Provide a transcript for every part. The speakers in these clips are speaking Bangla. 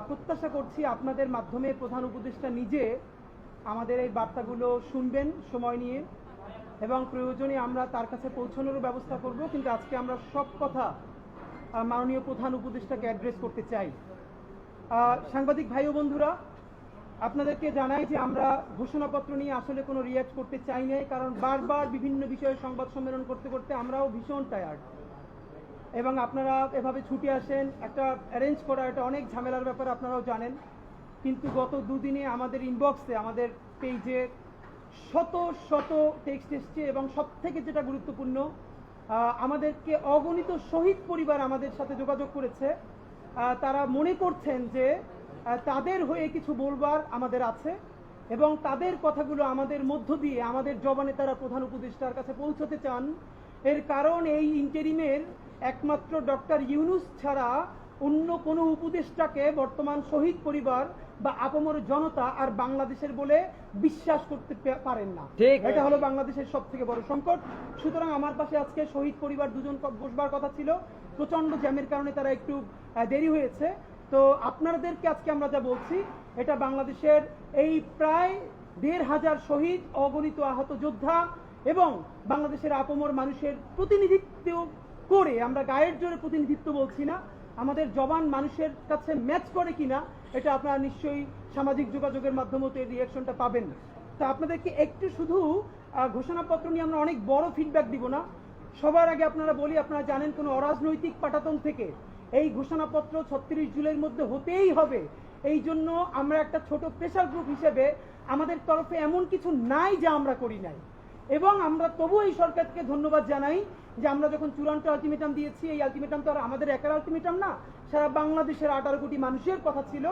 প্রত্যাশা করছি আপনাদের মাধ্যমে প্রধান উপদেষ্টা নিজে আমাদের এই বার্তাগুলো শুনবেন সময় নিয়ে, এবং প্রয়োজনে আমরা তার কাছে পৌঁছানোর ব্যবস্থা করব। কিন্তু আজকে আমরা সব কথা মাননীয় প্রধান উপদেষ্টাকে অ্যাড্রেস করতে চাই। সাংবাদিক ভাই ও বন্ধুরা, আপনাদেরকে জানাই যে আমরা ঘোষণাপত্র নিয়ে আসলে কোনো রিয়াক্ট করতে চাই না, কারণ বারবার বিভিন্ন বিষয়ে সংবাদ সম্মেলন করতে করতে আমরাও ভীষণ টায়ার্ড, এবং আপনারা এভাবে ছুটে আসেন। একটা অ্যারেঞ্জ করা এটা অনেক ঝামেলার ব্যাপার, আপনারাও জানেন। কিন্তু গত দুদিনে আমাদের ইনবক্সে, আমাদের পেজে শত শত টেক্সট এসছে, এবং সব থেকে যেটা গুরুত্বপূর্ণ, আমাদেরকে অগণিত শহীদ পরিবার আমাদের সাথে যোগাযোগ করেছে। তারা মনে করছেন যে তাদের হয়ে কিছু বলবার আমাদের আছে, এবং তাদের কথাগুলো আমাদের মধ্য দিয়ে আমাদের জবানে তারা প্রধান উপদেষ্টার কাছে পৌঁছতে চান। এর কারণ এই ইন্টারিমের একমাত্র ডক্টর ইউনূস ছাড়া অন্য কোনো উপদেষ্টাকে বর্তমান শহীদ পরিবার বা আপামর জনতা আর বাংলাদেশের বলে বিশ্বাস করতে পারেন না। এটা হলো বাংলাদেশের সব থেকে বড় সংকট। সুতরাং আমার পাশে আজকে শহীদ পরিবার দুজন বসবার কথা ছিল, প্রচন্ড জ্যামের কারণে তারা একটু দেরি হয়েছে। তো আপনাদেরকে আজকে আমরা যা বলছি, এটা বাংলাদেশের এই প্রায় ১৫০০ শহীদ, অগণিত আহত যোদ্ধা এবং বাংলাদেশের আপামর মানুষের প্রতিনিধিত্ব করে, আমরা গায়ের জোরে প্রতিনিধিত্ব বলছি না, আমাদের জবান মানুষের কাছে ম্যাচ করে কিনা এটা আপনারা নিশ্চয়ই সামাজিক যোগাযোগের মাধ্যমে এই রিয়াকশনটা পাবেন। তা আপনাদেরকে একটু শুধু ঘোষণাপত্র নিয়ে আমরা অনেক বড় ফিডব্যাক দিব না। সবার আগে আপনারা বলি, আপনারা জানেন কোনো অরাজনৈতিক পাটাতন থেকে এই ঘোষণাপত্র ৩৬ জুলাইয়ের মধ্যে হতেই হবে। এই জন্য আমরা একটা ছোট প্রেসার গ্রুপ হিসেবে আমাদের তরফে এমন কিছু নাই যা আমরা করি নাই, এবং আমরা তবু এই সরকারকে ধন্যবাদ জানাই যে আমরা যখন চূড়ান্ত আলটিমেটাম দিয়েছি, এই আলটিমেটাম তো আর আমাদের একার আলটিমেটাম না, সারা বাংলাদেশের ১৮ কোটি মানুষের কথা ছিল,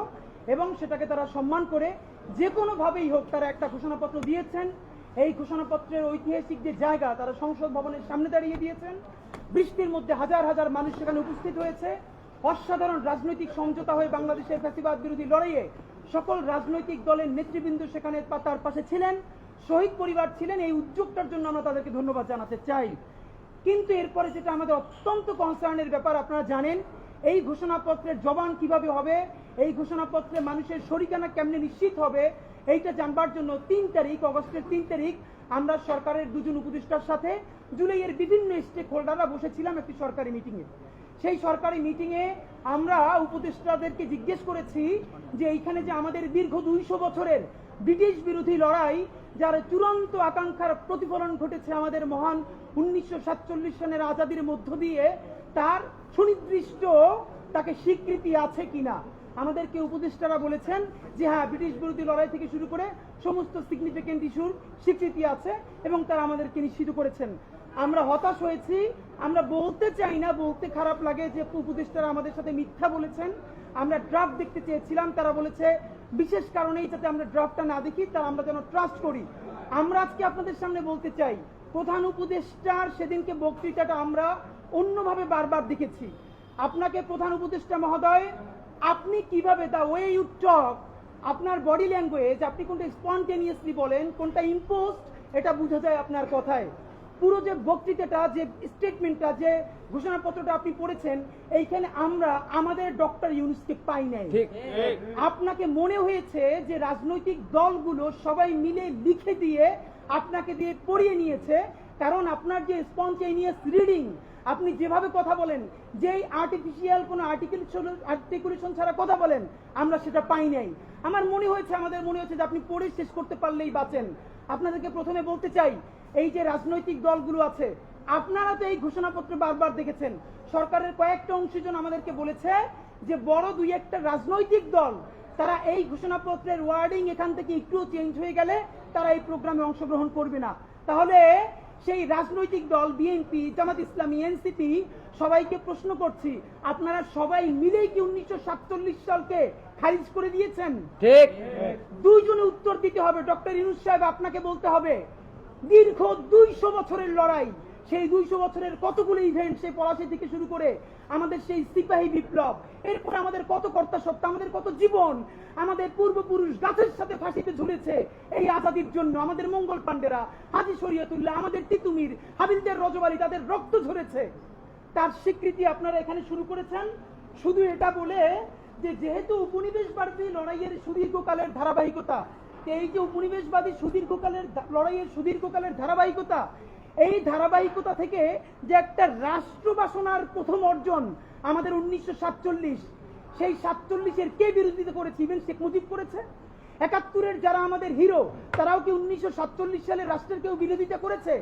এবং সেটাকে তারা সম্মান করে যে কোনোভাবেই হোক তারা একটা ঘোষণাপত্র দিয়েছেন। এই ঘোষণাপত্রের ঐতিহাসিক যে জায়গা, তারা সংসদ ভবনের সামনে দাঁড়িয়ে দিয়েছেন। বৃষ্টির মধ্যে হাজার হাজার মানুষ সেখানে উপস্থিত হয়েছে। অসাধারণ রাজনৈতিক সমঝোতা হয়ে বাংলাদেশের ফ্যাসিবাদ বিরোধী লড়াইয়ে সকল রাজনৈতিক দলের নেতৃবৃন্দ সেখানে তার পাশে ছিলেন, শহীদ পরিবার ছিলেন। এই উদ্যোগটার জন্য আমরা তাদেরকে ধন্যবাদ জানাতে চাই। কিন্তু এরপরে যেটা আমাদের অত্যন্ত কনসার্নের ব্যাপার, আপনারা জানেন এই ঘোষণাপত্রের জবান কিভাবে হবে, এই ঘোষণাপত্রে মানুষের শরিকানা কেমনে নিশ্চিত হবে, এইটা জানবার জন্য ৩ তারিখ, অগস্টের ৩ তারিখ আমরা সরকারের দুজন উপদেষ্টার সাথে জুলাইয়ের বিভিন্ন স্টেক হোল্ডাররা বসেছিলাম একটি সরকারি মিটিংয়ে। সেই সরকারি মিটিংয়ে আমরা উপদেষ্টাদেরকে জিজ্ঞেস করেছি যে এইখানে যে আমাদের দীর্ঘ ২০০ বছরের ব্রিটিশ বিরোধী লড়াই, যার চূড়ান্ত আকাঙ্ক্ষার প্রতিফলন ঘটেছে আমাদের মহান ১৯৪৭ সনের আজাদির মধ্য দিয়ে, তার সুনির্দিষ্ট তাকে স্বীকৃতি আছে কিনা। আমাদেরকে উপদেষ্টারা বলেছেন যে হ্যাঁ, ব্রিটিশ বিরোধী লড়াই থেকে শুরু করে সমস্ত সিগনিফিকেন্ট ইস্যুর স্বীকৃতি আছে, এবং তারা আমাদেরকে নিশ্চিত করেছেন। আমরা হতাশ হয়েছি, আমরা বলতে চাই না, বলতে খারাপ লাগে যে উপদেষ্টারা আমাদের সাথে মিথ্যা বলেছেন। আমরা ড্রাফট দেখতে চেয়েছিলাম, তারা বলেছে বিশেষ কারণেই যাতে আমরা ড্রাফটটা না দেখি, তারা আমরা যেন ট্রাস্ট করি। আমরা আজকে আপনাদের সামনে বলতে চাই, প্রধান উপদেষ্টার সেদিনকে বক্তৃতাটা আমরা অন্যভাবে বারবার দেখেছি। আপনাকে প্রধান উপদেষ্টা মহোদয়, আপনি কিভাবে দা ওয়ে ইউ টক, আপনার বডি ল্যাঙ্গুয়েজ, আপনি কোনটা স্পন্টেনিয়াসলি বলেন, কোনটা ইম্পোজড, এটা বোঝা যায় আপনার কথায়। পুরো যে বক্তৃতাটা, যে স্টেটমেন্টটা, যে ঘোষণাপত্রটা আপনি পড়েছেন, এইখানে আমরা আমাদের ডক্টর ইউনূসকে পাই নাই। আপনাকে মনে হয়েছে যে রাজনৈতিক দলগুলো সবাই মিলে লিখে দিয়ে আপনাকে দিয়ে পড়িয়ে নিয়েছে, কারণ আপনার যে স্পন্টেনিয়াস রিডিং, আপনি যেভাবে কথা বলেন, যেই আর্টিফিশিয়াল কোনো আর্টিকুলেশন ছাড়া কথা বলেন, আমরা সেটা পাই নাই। আমার মনে হয়েছে, আমাদের মনে হচ্ছে যে আপনি পড়ে শেষ করতে পারলেই বাঁচেন। আপনাদেরকে প্রথমে বলতে চাই, এই যে রাজনৈতিক দলগুলো আছে, আপনারা তো এই ঘোষণাপত্র বারবার দেখেছেন। সরকারের কয়েকটা অংশীজন আমাদেরকে বলেছে যে বড় ২-১টা রাজনৈতিক দল, তারা এই ঘোষণাপত্রের ওয়ার্ডিং এখান থেকে একটুও চেঞ্জ হয়ে গেলে তারা এই প্রোগ্রামে অংশগ্রহণ করবে না। তাহলে সেই রাজনৈতিক দল বিএনপি, জামাত ইসলামী, এনসিপি, সবাইকে প্রশ্ন করছি, আপনারা সবাই মিলেই কি ১৯৪৭ সালকে খারিজ করে দিয়েছেন? ঠিক। দুইজনে উত্তর দিতে হবে। ডক্টর ইউনূস সাহেব, আপনাকে বলতে হবে, দীর্ঘ ২০০ বছরের লড়াই, সেই ২০০ বছরের কতগুলো ইভেন্ট, সেই পলাশী থেকে শুরু করে আমাদের সেই সিপাহী বিপ্লব, এরপরে আমাদের কত কর্তা সত্তা, আমাদের কত জীবন, আমাদের পূর্বপুরুষ গাছের সাথে ফাঁসিতে ঝুলেছে এই আজাদির জন্য। আমাদের মঙ্গল পান্ডেরা, হাজী শরীয়তুল্লাহ, আমাদের তিতুমির, হাবিলদার রজবারি, তাদের রক্ত ঝরেছে। তার স্বীকৃতি আপনারা এখানে শুরু করেছেন শুধু এটা বলে যে যেহেতু উপনিবেশবাদী লড়াইয়ের সুদীর্ঘকালের ধারাবাহিকতা, এই যে উপনিবেশবাদী লড়াইয়ের সুদীর্ঘকালের ধারাবাহিকতা, এই ধারাবাহিকতা থেকে যে একটা রাষ্ট্র বাসনার প্রথম অর্জন আমাদের 1947, সেই 47-এর কে বিরোধিতা করেছে? ইভেন শেখ মুজিব করেছে। 71-এর যারা আমাদের হিরো, তারাও কি 1947 সালে রাষ্ট্রের কেউ বিরোধিতা করেছে?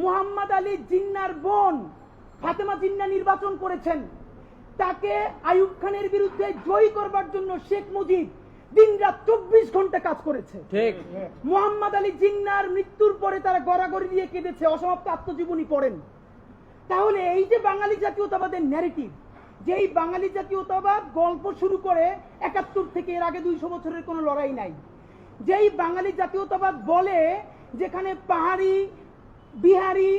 মুহাম্মদ আলী জিন্নার বোন ফাতেমা জিন্না নির্বাচন করেছেন, তাকে আইয়ুব খানের বিরুদ্ধে জয়ী করবার জন্য শেখ মুজিব দিনরাত 24 ঘন্টা কাজ করেছে। ঠিক। মুহাম্মদ আলী জিন্নার মৃত্যুর পরে তারা গড়াগড়ি দিয়ে কেঁদেছে, অসমাপ্ত আত্মজীবনী পড়েন। তাহলে এই যে বাঙালি জাতীয়তাবাদের ন্যারেটিভ, যেই বাঙালি জাতীয়তাবাদ গল্প শুরু করে 71 থেকে, এর আগে 200 বছরের কোনো লড়াই নাই, যেই বাঙালি জাতীয়তাবাদ বলে যেখানে পাহাড়ি, বিহারি,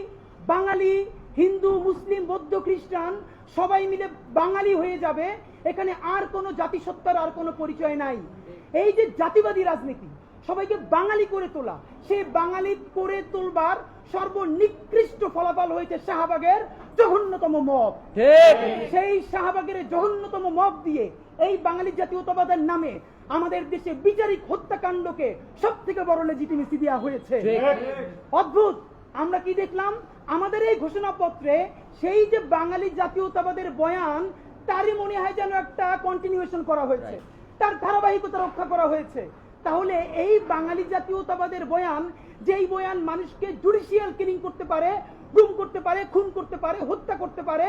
বাঙালি, হিন্দু, মুসলিম, বৌদ্ধ, খ্রিস্টান সবাই মিলে বাঙালি হয়ে যাবে, এখানে আর কোনো জাতিসত্তার আর কোনো পরিচয় নাই। এই যে জাতিবাদী রাজনীতি, সবাইকে বাঙালি করে তোলা, সেই বাঙালি করে তোলবার সর্বনিকৃষ্ট ফলাফল হয়েছে শাহবাগের জঘন্যতম মব। সেই শাহবাগের জঘন্যতম মব দিয়ে এই বাঙালি জাতীয়তাবাদের নামে আমাদের দেশে বিচারিক হত্যাকাণ্ডকে সব থেকে বড় লেজিটিমেসি দেওয়া হয়েছে। অদ্ভুত, আমরা কি দেখলাম আমাদের এই ঘোষণাপত্রে? সেই যে বাঙালি জাতীয়তাবাদের বয়ান, তারই মনে হয় যেন একটা কন্টিনিউয়েশন করা হয়েছে, তার ধারাবাহিকতা রক্ষা করা হয়েছে। তাহলে এই বাঙালি জাতীয়তাবাদের বয়ান, যেই বয়ান মানুষকে জুডিশিয়াল কিলিং করতে পারে, গুম করতে পারে, খুন করতে পারে, হত্যা করতে পারে,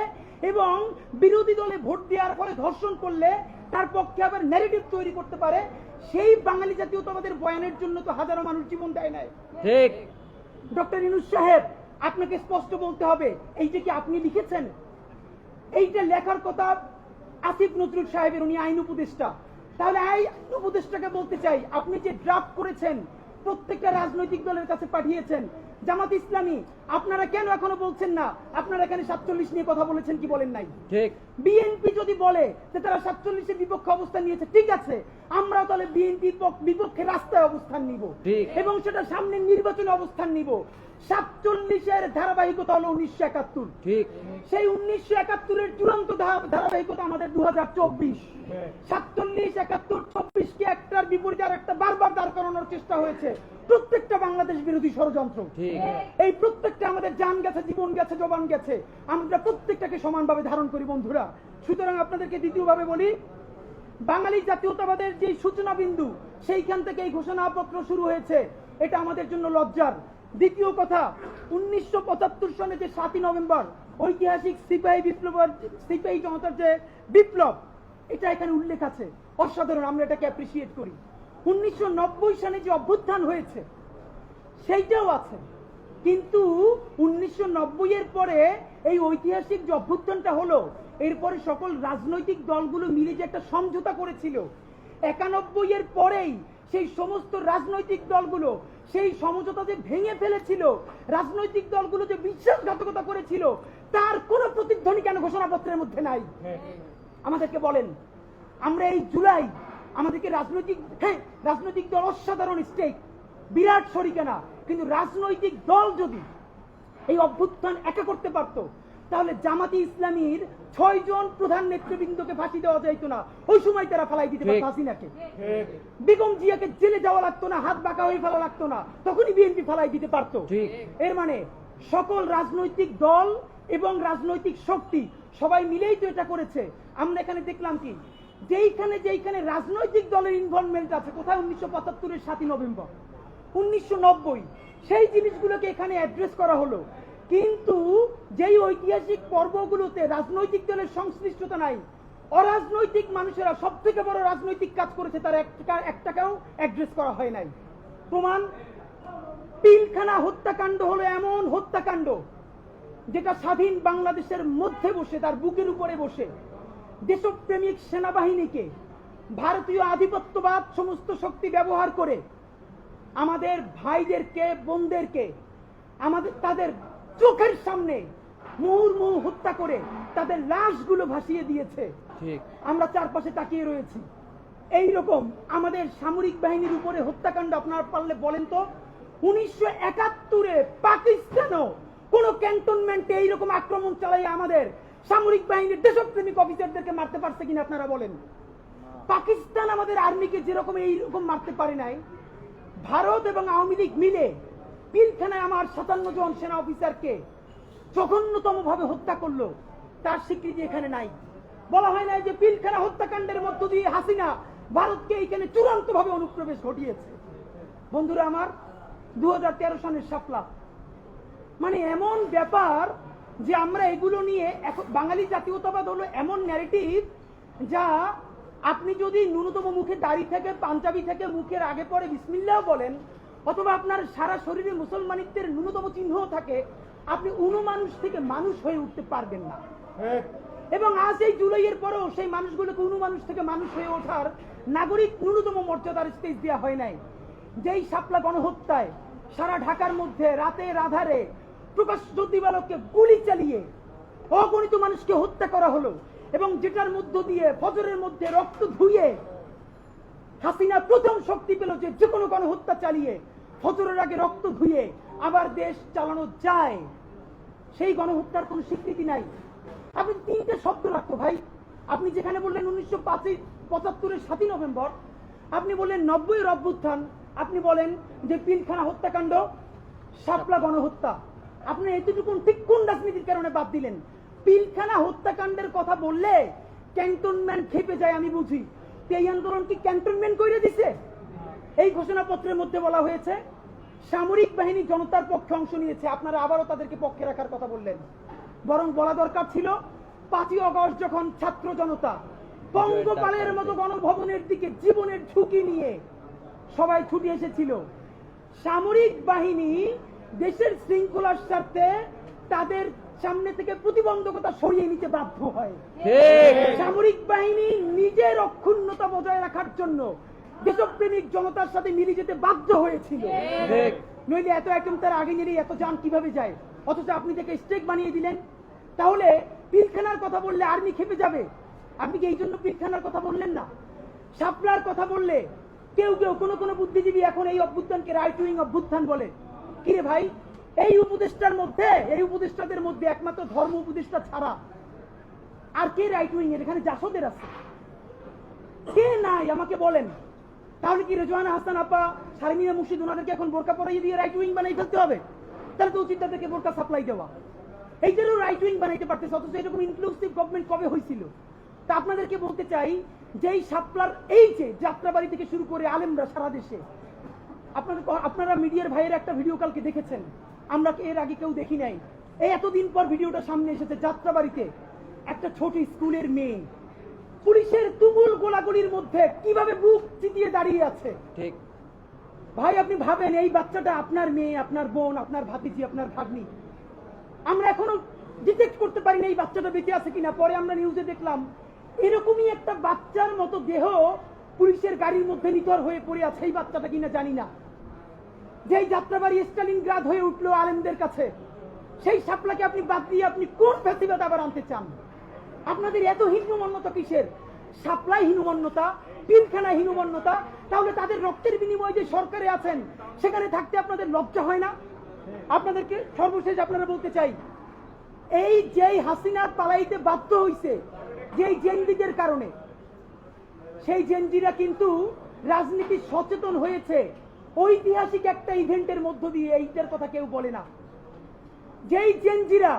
এবং বিরোধী দলে ভোট দেওয়ার ফলে ধর্ষণ করলে তার পক্ষে আবার ন্যারেটিভ তৈরি করতে পারে, সেই বাঙালি জাতীয়তাবাদের বয়ানের জন্য তো হাজারো মানুষ জীবন দেয় নাই। ঠিক। ডক্টর ইউনূস সাহেব, আপনাকে স্পষ্ট বলতে হবে, এইটা কি আপনি লিখেছেন? এইটা লেখার কথা আসিফ নজরুল সাহেবের, উনি আইন উপদেষ্টা। তাহলে আইন উপদেষ্টাকে বলতে চাই, আপনি যে ড্রাফট করেছেন প্রত্যেকটা রাজনৈতিক দলের কাছে পাঠিয়েছেন, জামাত ইসলামী আপনারা কেন এখনো বলছেন না আপনারা এখানে 47 নিয়ে কথা বলেছেন কি বলেন নাই? ঠিক। বিএনপি যদি বলে যে তারা 47-এর বিপক্ষে অবস্থান নিয়েছে, ঠিক আছে, আমরাও তাহলে বিএনপি বিপক্ষে রাস্তায় অবস্থান নিব এবং সেটা সামনে নির্বাচনে অবস্থান নিব। 47-এর ধারাবাহিকতা হলো 1971। ঠিক। সেই 1971-এর চূড়ান্ত ধারাবাহিকতা আমাদের 2024। 47, 71, 24 কে একটার বিপরীতে আর একটা বারবার দাঁড় করানোর চেষ্টা হয়েছে। প্রত্যেকটা বাংলাদেশ বিরোধী ষড়যন্ত্র। এই প্রত্যেকটা আমাদের জান গেছে, জীবন গেছে, জবান গেছে, আমরা প্রত্যেকটাকে সমানভাবে ধারণ করি বন্ধুরা। সুতরাং আপনাদেরকে দ্বিতীয়ভাবে বলি, বাঙালি জাতীয়তাবাদের যে সূচনা বিন্দু, সেইখান থেকে এই ঘোষণাপত্র শুরু হয়েছে, এটা আমাদের জন্য লজ্জার। দ্বিতীয় কথা, 1975 সনে যে 7ই নভেম্বর ঐতিহাসিক সিপাহী জনতার যে বিপ্লব, এটা এখানে উল্লেখ আছে, অসাধারণ, আমরা এটাকে অ্যাপ্রিসিয়েট করি। 1990 সনে যে অভ্যুত্থান হয়েছে সেইটাও আছে, কিন্তু 1990-এর পরে এই ঐতিহাসিক যে অভ্যুত্থানটা হলো, এরপরে সকল রাজনৈতিক দলগুলো মিলে যে একটা সমঝোতা করেছিল, 91-এর পরেই সেই সমস্ত রাজনৈতিক দলগুলো সেই সমঝোতা যে ভেঙে ফেলেছিল, রাজনৈতিক দলগুলো যে বিশ্বাসঘাতকতা করেছিল, তার কোনো প্রতিধ্বনি কেন ঘোষণাপত্রের মধ্যে নাই? আমাদেরকে বলেন। আমরা এই জুলাই আমাদেরকে রাজনৈতিক দল অসাধারণ স্টেক, বিরাট শরিকানা, কিন্তু রাজনৈতিক দল যদি এই অভ্যুত্থান একা করতে পারতো, তাহলে জামাতি ইসলামীর 6 জন প্রধান নেতৃবৃন্দকে ফাঁসি দেওয়া যাইত না, ওই সময় তারা ফালাই দিতে পারতো হাসিনাকে। বেগম জিয়াকে জেলে যাওয়া লাগতো না, হাত বাঁকা হয়ে ফেলা লাগতো না, তখনই বিএনপি ফালাই দিতে পারতো। এর মানে সকল রাজনৈতিক দল এবং রাজনৈতিক শক্তি সবাই মিলেই তো এটা করেছে। আমরা এখানে দেখলাম কি, যেইখানে রাজনৈতিক দলের ইনভলভমেন্ট আছে, কোথায় 1975-এর 7ই নভেম্বর, 1990 সেই জিনিসগুলোকে এখানে অ্যাড্রেস করা হলো, কিন্তু যেই ঐতিহাসিক পর্বগুলোতে রাজনৈতিক দলের সংশ্লিষ্টতা নাই, অরাজনৈতিক মানুষেরা সব থেকে বড় রাজনৈতিক কাজ করেছে, তার একটাকেও অ্যাড্রেস করা হয় নাই। প্রমাণ, পিলখানা হত্যাকাণ্ড হলো এমন হত্যাকাণ্ড যেটা স্বাধীন বাংলাদেশের মধ্যে বসে, তার বুকের উপরে বসে দেশপ্রেমিক সেনাবাহিনীকে ভারতীয় আধিপত্যবাদ সমস্ত শক্তি ব্যবহার করে আমাদের ভাইদেরকে, বোনদেরকে তাদের চোখের সামনে মুহুর্মুহু হত্যা করে তাদের লাশগুলো ভাসিয়ে দিয়েছে। আমরা চারপাশে তাকিয়ে রয়েছি। এই রকম আমাদের সামরিক বাহিনীর উপরে হত্যাকাণ্ড আপনারা পারলে বলেন তো, 1971-এ পাকিস্তানও কোন ক্যান্টনমেন্টে এইরকম আক্রমণ চালাই আমাদের সামরিক বাহিনীর দেশপ্রেমিক অফিসারদেরকে মারতে পারছে কিনা আপনারা বলেন? পাকিস্তান আমাদের আর্মিকে যেরকম এইরকম মারতে পারে নাই, ভারত এবং আওয়ামী লীগ মিলে পিলখানায় আমার 57 জন সেনা অফিসারকে জঘন্যতম ভাবে হত্যা করলো, তার স্বীকৃতি এখানে নাই। বলা হয় নাই যে পিলখানা হত্যাকাণ্ডের মধ্য দিয়ে হাসিনা ভারতকে এইখানে চূড়ান্ত ভাবে অনুপ্রবেশ ঘটিয়েছে। বন্ধুরা আমার, 2013 সনের শাপলা, মানে এমন ব্যাপার যে আমরা এগুলো নিয়ে এখন বাঙালি জাতীয়তাবাদ হলো এমন ন্যারেটিভ যা আপনি যদি ন্যূনতম মুখে দাড়ি থেকে পাঞ্জাবি থেকে মুখের আগে পরে বিসমিল্লাহ বলেন, অথবা আপনার সারা শরীরে মুসলমানিত্বের ন্যূনতম চিহ্ন থাকে, আপনি মানুষ থেকে মানুষ হয়ে উঠতে পারবেন না। এবং আজ এই জুলাইয়ের পরেও সেই মানুষগুলোকে মানুষ থেকে মানুষ হয়ে ওঠার নাগরিক ন্যূনতম মর্যাদার স্টেজ দেওয়া হয় নাই। যেই শাপলা গণহত্যায় সারা ঢাকার মধ্যে রাতের আধারে প্রকাশ্য দিবালোকে গুলি চালিয়ে অগণিত মানুষকে হত্যা করা হলো, এবং যেটার মধ্য দিয়ে ফজরের মধ্যে রক্ত ধুয়ে হাসিনা প্রথম শক্তি পেল যে কোনো গণহত্যা চালিয়ে ফজরের আগে রক্ত ধুয়ে আবার দেশ চালানো যায়, সেই গণহত্যার কোনো স্বীকৃতি নাই। আপনি 3টে শব্দ রাখতো ভাই, আপনি যেখানে বললেন 1975-এর 7ই নভেম্বর, আপনি বললেন 90-এর অভ্যুত্থান, আপনি বলেন যে পিলখানা হত্যাকাণ্ড, শাপলা গণহত্যা, আপনি এতটুকু ঠিক কোন রাজনীতির কারণে বাদ দিলেন? পিলখানা হত্যাকাণ্ডের কথা বললে ক্যান্টনমেন্ট খেপে যায়, আমি বুঝি। এই আন্দোলন কি ক্যান্টনমেন্ট করে দিছে? এই ঘোষণাপত্রের মধ্যে বলা হয়েছে সামরিক বাহিনী জনতার পক্ষে অংশ নিয়েছে, আপনারা আবারও তাদেরকে পক্ষে রাখার কথা বললেন। বরং বলা দরকার ছিল 5ই আগস্ট যখন ছাত্র জনতা পঙ্গপালের মতো গণভবনের দিকে জীবনের ঝুঁকি নিয়ে সবাই ছুটে এসেছিল, সামরিক বাহিনী দেশের শৃঙ্খলার স্বার্থে তাদের সামনে থেকে প্রতিবন্ধকতা সরিয়ে নিতে বাধ্য হয়। সামরিক বাহিনী নিজের অক্ষুণ্ণতা বজায় রাখার জন্য দেশপ্রেমিক জনতার সাথে মিলে যেতে বাধ্য হয়েছিল। নইলে এত আইটেম তার আগে নিয়ে এত যান কিভাবে যায়? অথচ আপনি তাকে স্টেক বানিয়ে দিলেন। তাহলে পিলখানার কথা বললে আর্মি খেপে যাবে, আপনি কি এই জন্য পিলখানার কথা বললেন না? শাপলার কথা বললে কেউ কেউ কোন বুদ্ধিজীবী এখন এই অভ্যুত্থানকে রাইট উইং অভ্যুত্থান বলে। কিরে ভাই, এই উপদেষ্টাদের মধ্যে একমাত্র ধর্ম উপদেষ্টা ছাড়া আর কে রাইট উইং এর? এখানে জাসদের আছে, কে নাই আমাকে বলেন। তাহলে কি রেজওয়ানা হাসান আপা, শারমিনা মুর্শিদ ওনাদেরকে এখন বোরকা পরাইয়ে দিয়ে রাইট উইং বানাই ফেলতে হবে? তাহলে তো উচিত তাদেরকে বোরকা সাপ্লাই দেওয়া। এইটারও রাইট উইং বানাইতে পারতেছে, অথচ এরকম ইনক্লুসিভ গভর্নমেন্ট কবে হয়েছিল? তা আপনাদেরকে বলতে চাই যে এই শাপলার এই যে যাত্রাবাড়ি থেকে শুরু করে আলেমরা সারা দেশে, আপনারা মিডিয়ার ভাইয়ের একটা ভিডিও কালকে দেখেছেন, আমরা এর আগে কেউ দেখি নাই। এই এতদিন পর ভিডিওটা সামনে এসেছে, যাত্রাবাড়িতে একটা ছোট স্কুলের মেয়ে পুলিশের তুমুল গোলাগুলির মধ্যে কিভাবে বুক চিতিয়ে দাঁড়িয়ে আছে। ঠিক ভাই, আপনি ভাবেন এই বাচ্চাটা আপনার মেয়ে, আপনার বোন, আপনার ভাতিজি, আপনার ভাগ্নি। আমরা এখনো ডিটেক্ট করতে পারি না এই বাচ্চাটা বেঁচে আছে কিনা। পরে আমরা নিউজে দেখলাম এরকমই একটা বাচ্চার মতো দেহ পুলিশের গাড়ির মধ্যে নিথর হয়ে পড়ে আছে। এই বাচ্চাটা কিনা জানি না। যেই যাত্রাবাড়ি স্টালিনগ্রাদ হয়ে উঠলো আলেমদের কাছে, সেই শাপলাকে আপনি বাদ দিয়ে আপনি কোন ফ্যাসিবাদ আবার আনতে চান? আপনাদের এত হীনমন্যতা কিসের? শাপলাই হীনমন্যতা, পিলখানা হীনমন্যতা। তাহলে তাদের রক্তের বিনিময়ে যে সরকারে আছেন সেখানে থাকতে আপনাদের লজ্জা হয় না? আপনাদেরকে সর্বশেষ আপনারা বলতে চাই, এই যেই হাসিনার পালাইতে বাধ্য হইছে যেই জেনজিদের কারণে, সেই জেনজিরা কিন্তু রাজনীতি সচেতন হয়েছে ঐতিহাসিক একটা ইভেন্টের মধ্য দিয়ে। এইটার কথা কেউ বলে না। যেই জেনজিরা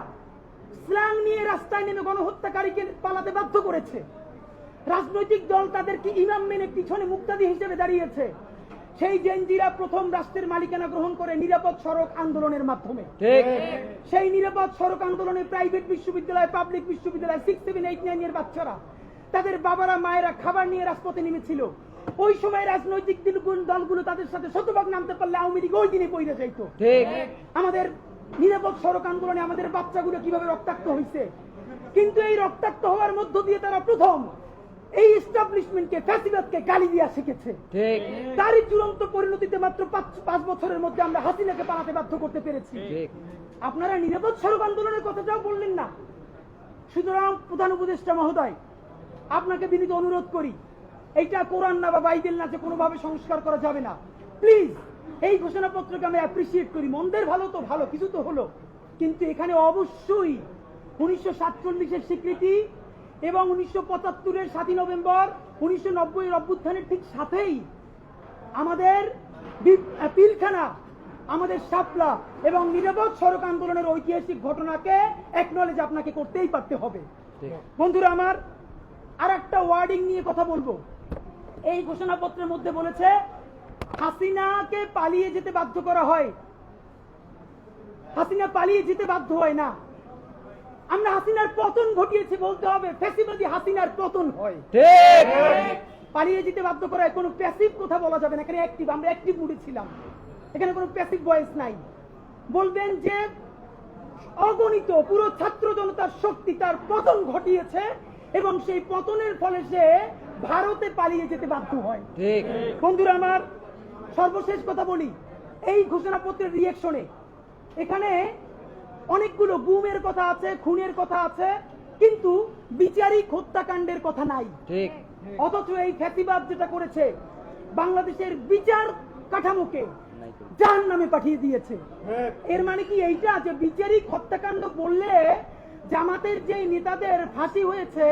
স্ল্যাং নিয়ে রাস্তায় নেমে গণহত্যাকারীকে পালাতে বাধ্য করেছে, রাজনৈতিক দল তাদেরকে ইমাম মেনে পিছনে মুক্তাদি হিসেবে দাঁড়িয়েছে, সেই জেনজিরা প্রথম রাষ্ট্রের মালিকানা গ্রহণ করে নিরাপদ সড়ক আন্দোলনের মাধ্যমে। সেই নিরাপদ সড়ক আন্দোলনে প্রাইভেট বিশ্ববিদ্যালয়, পাবলিক বিশ্ববিদ্যালয়, 6, 7, 8, 9 এর বাচ্চারা, তাদের বাবারা মায়েরা খাবার নিয়ে রাজপথে নেমেছিল। ওই সময় রাজনৈতিক দলগুলো তাদের সাথে শতভাগ নামতে পারলে আওয়ামী লীগ ওই দিনে পড়ে যাইতো। আমাদের নিরাপদ সড়ক আন্দোলনে আমাদের বাচ্চাগুলো কিভাবে রক্তাক্ত হয়েছে, কিন্তু এই রক্তাক্ত হওয়ার মধ্য দিয়ে তারা প্রথম এই এস্টাবলিশমেন্টকে, ফ্যাসিবাদকে গালি দিয়া শিখেছে। তারই চূড়ান্ত পরিণতিতে মাত্র 5 বছরের মধ্যে আমরা হাসিনাকে পালাতে বাধ্য করতে পেরেছি। আপনারা নিরাপদ সড়ক আন্দোলনের কথাটাও বললেন না। সুতরাং প্রধান উপদেষ্টা মহোদয়, আপনাকে বিনীত অনুরোধ করি, এইটা কোরআন না বা বাইবেল না যে কোনোভাবে সংস্কার করা যাবে না। প্লিজ, এই ঘোষণাপত্রকে আমি অ্যাপ্রিসিয়েট করি। মন্দের ভালো তো ভালো, কিছু তো হলো, কিন্তু এখানে অবশ্যই 1947-এর স্বীকৃতি এবং 1975-এর 7 নভেম্বর 1990-এর অভ্যুত্থানের ঠিক সাথেই আমাদের পিলখানা, আমাদের শাপলা এবং নিরাপদ সড়ক আন্দোলনের ঐতিহাসিক ঘটনাকে একনলেজ আপনাকে করতেই পারতে হবে। বন্ধুরা আমার, আর একটা ওয়ার্ডিং নিয়ে কথা বলবো। এই ঘোষণাপত্রের মধ্যে বলেছে হাসিনাকে পালিয়ে যেতে বাধ্য করা হয়। হাসিনা পালিয়ে যেতে বাধ্য হয় না, আমরা হাসিনার পতন ঘটিয়েছি বলতে হবে। ফ্যাসিবাদী হাসিনার পতন হয়। পালিয়ে যেতে বাধ্য করা হয়, কোনো প্যাসিভ কথা বলা যাবে না। এখানে অ্যাক্টিভ, আমরা অ্যাক্টিভ মুডে ছিলাম, এখানে কোনো প্যাসিভ ভয়েস নাই। বলবেন যে অগণিত পুরো ছাত্র জনতার শক্তি তার পতন ঘটিয়েছে এবং সেই পতনের ফলে সে ভারতে পালিয়ে যেতে বাধ্য হয়। বন্ধুরা আমার, সর্বশেষ কথা বলি, এই ঘোষণাপত্রের রিয়েকশনে এখানে অনেকগুলো গুমের কথা আছে, খুনের কথা আছে, কিন্তু বিচারিক হত্যাকাণ্ডের কথা নাই। অথচ এই ফ্যাসিবাদ যেটা করেছে, বাংলাদেশের বিচার কাঠামোকে জাহান্নামে পাঠিয়ে দিয়েছে। এর মানে কি এইটা যে বিচারিক হত্যাকাণ্ড বললে জামাতের যে নেতাদের ফাঁসি হয়েছে